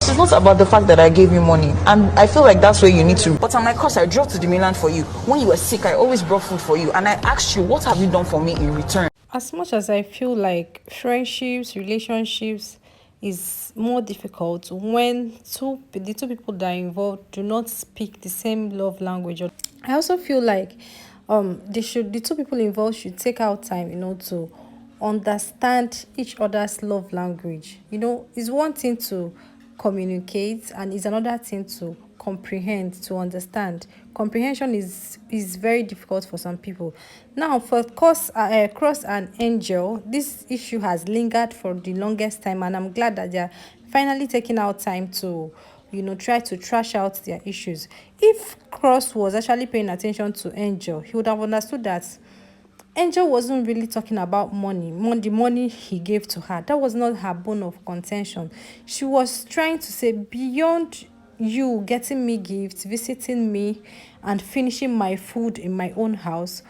Cross, it's not about the fact that I gave you money, and I feel like that's where you need to. But I'm like, Cross, I drove to the mainland for you. When you were sick, I always brought food for you, and I asked you, what have you done for me in return? As much as I feel like friendships, relationships is more difficult when the two people that are involved do not speak the same love language. I also feel like the two people involved should take out time, to understand each other's love language. It's one thing to communicate and it's another thing to comprehend, to understand. Comprehension is very difficult for some people. Now for Cross and Angel, this issue has lingered for the longest time, and I'm glad that they're finally taking out time to try to trash out their issues. If Cross was actually paying attention to Angel, he would have understood that Angel wasn't really talking about the money he gave to her. That was not her bone of contention. She was trying to say, beyond you getting me gifts, visiting me, and finishing my food in my own house,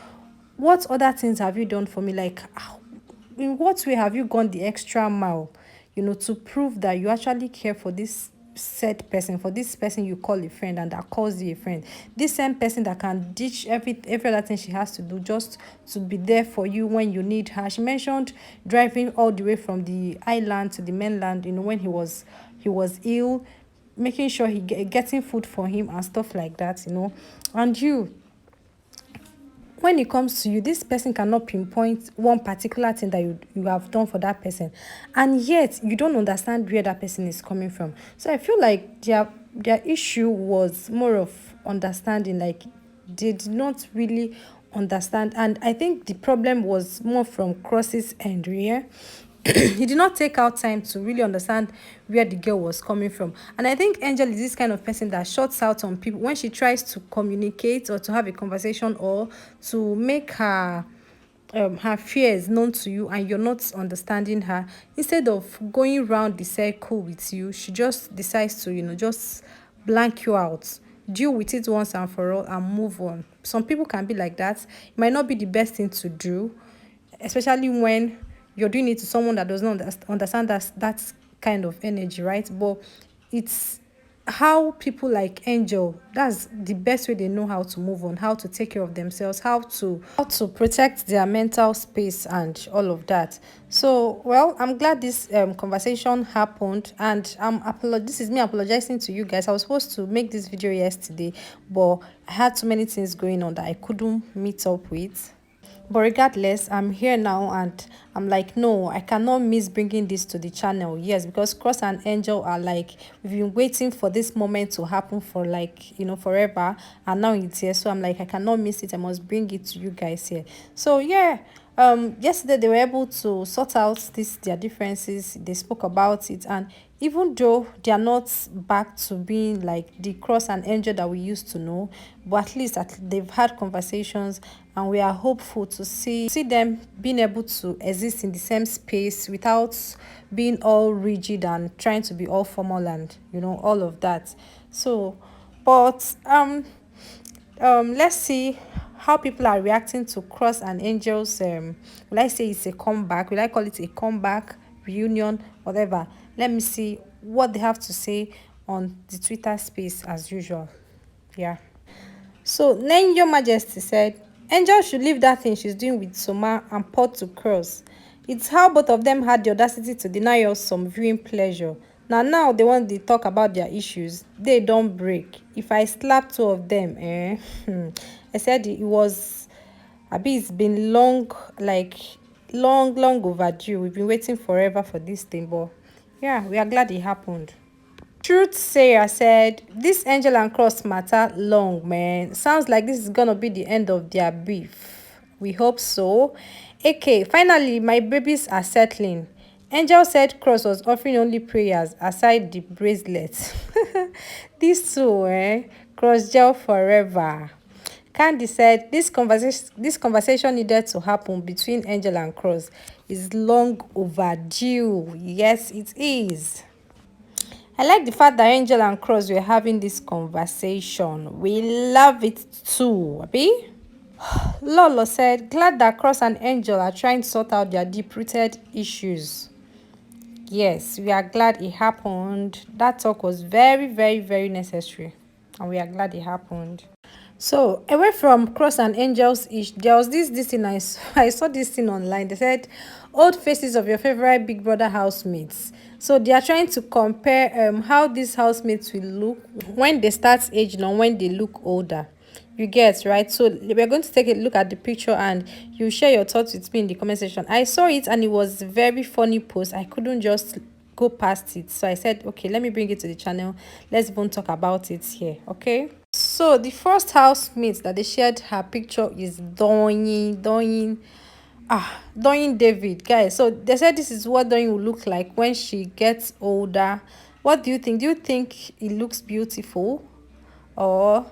what other things have you done for me? Like, in what way have you gone the extra mile, to prove that you actually care for this said person, for this person you call a friend and that calls you a friend, this same person that can ditch every other thing she has to do just to be there for you when you need her. She mentioned driving all the way from the island to the mainland, when he was ill, making sure getting food for him and stuff like that. And when it comes to you, this person cannot pinpoint one particular thing that you have done for that person, and yet you don't understand where that person is coming from. So I feel like their issue was more of understanding. Like, they did not really understand, and I think the problem was more from Cross's end. Yeah. He did not take out time to really understand where the girl was coming from. And I think Angel is this kind of person that shuts out on people when she tries to communicate or to have a conversation or to make her fears known to you, and you're not understanding her. Instead of going round the circle with you, she just decides to just blank you out, deal with it once and for all, and move on. Some people can be like that. It might not be the best thing to do, especially when you're doing it to someone that does not understand that kind of energy, right? But it's how people like Angel, that's the best way they know how to move on, how to take care of themselves, how to protect their mental space and all of that. So, well, I'm glad this conversation happened, and this is me apologizing to you guys. I was supposed to make this video yesterday, but I had too many things going on that I couldn't meet up with. But regardless, I'm here now, and I'm like, no, I cannot miss bringing this to the channel. Yes, because Cross and Angel are like, we've been waiting for this moment to happen for like, forever, and now it's here. So I'm like, I cannot miss it. I must bring it to you guys here. So yeah, yesterday they were able to sort out their differences. They spoke about it, and even though they are not back to being like the Cross and Angel that we used to know, but at least they've had conversations, and we are hopeful to see them being able to exist in the same space without being all rigid and trying to be all formal and all of that. So, but let's see how people are reacting to Cross and Angel's will I say it's a comeback, will I call it a comeback, reunion, whatever. Let me see what they have to say on the Twitter space as usual. Yeah. So then Your Majesty said Angel should leave that thing she's doing with Soma and pot to Cross. It's how both of them had the audacity to deny us some viewing pleasure. Now they want to talk about their issues. They don't break. If I slap two of them, I said it was it's been long, like long overdue. We've been waiting forever for this thing, but yeah, we are glad it happened. Truth Sayer said, this Angel and Cross matter long, man. Sounds like this is gonna be the end of their beef. We hope so. Okay, finally, my babies are settling. Angel said Cross was offering only prayers aside the bracelet. These two, Cross gel forever. Candy said this conversation needed to happen between Angel and Cross is long overdue. Yes, it is. I like the fact that Angel and Cross were having this conversation. We love it too, Abi. Lolo said, glad that Cross and Angel are trying to sort out their deep-rooted issues. Yes, we are glad it happened. That talk was very, very, very necessary. And we are glad it happened. So away from cross and angels ish, there was this thing I saw this thing online. They said old faces of your favorite Big Brother housemates. So they are trying to compare how these housemates will look when they start aging or when they look older. You get right. So we're going to take a look at the picture and you share your thoughts with me in the comment section. I saw it and it was a very funny post. I couldn't just go past it. So I said, okay, let me bring it to the channel. Let's even talk about it here. Okay. So the first housemate that they shared her picture is Doyin David, guys. So they said this is what Doyin will look like when she gets older. What do you think? Do you think it looks beautiful, or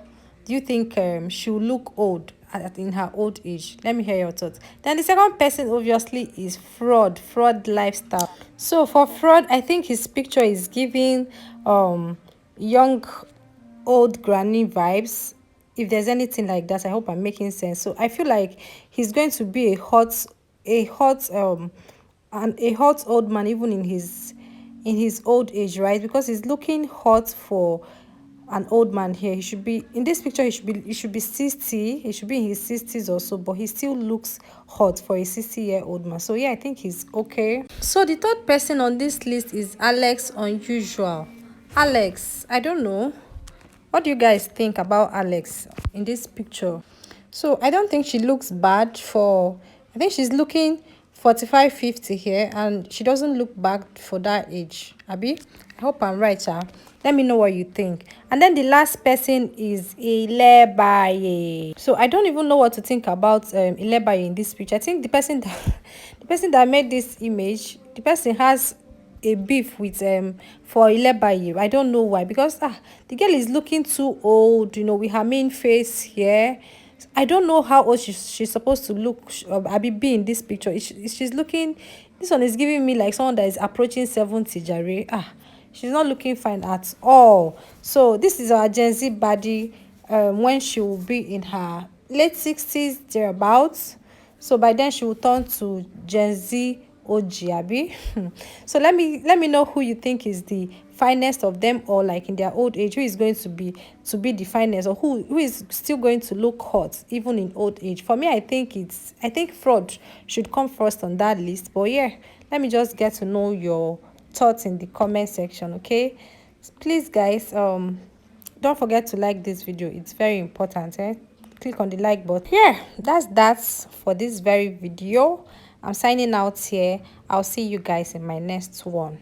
do you think she will look old in her old age? Let me hear your thoughts. Then the second person obviously is Fraud lifestyle. So for Fraud, I think his picture is giving young old granny vibes. If there's anything like that, I hope I'm making sense. So I feel like he's going to be a hot old man even in his old age, right? Because he's looking hot for an old man here. He should be in this picture, he should be 60. He should be in his 60s or so, but he still looks hot for a 60-year-old man. So yeah, I think he's okay. So the third person on this list is Alex Unusual. Alex, I don't know. What do you guys think about Alex in this picture? So I don't think she looks bad for, I think she's looking 45, 50 here, and she doesn't look bad for that age. Abby, I hope I'm right, let me know what you think. And then the last person is Ilebaye. So I don't even know what to think about Ilebaye in this picture. I think the person that the person that made this image, the person has a beef with for Ilebaye. I don't know why, because the girl is looking too old, with her main face here. I don't know how old she's supposed to look. Abi be in this picture. She's looking. This one is giving me like someone that is approaching 70. Jare. She's not looking fine at all. So this is our Gen Z body when she will be in her late 60s thereabouts. So by then she will turn to Gen Z OG, Abi. So let me know who you think is the finest of them, or like in their old age, who is going to be the finest, or who is still going to look hot even in old age. For me, I think Fraud should come first on that list. But yeah, let me just get to know your thoughts in the comment section. Okay, please guys, don't forget to like this video. It's very important. Click on the like button. Yeah, that's for this very video. I'm signing out here. I'll see you guys in my next one.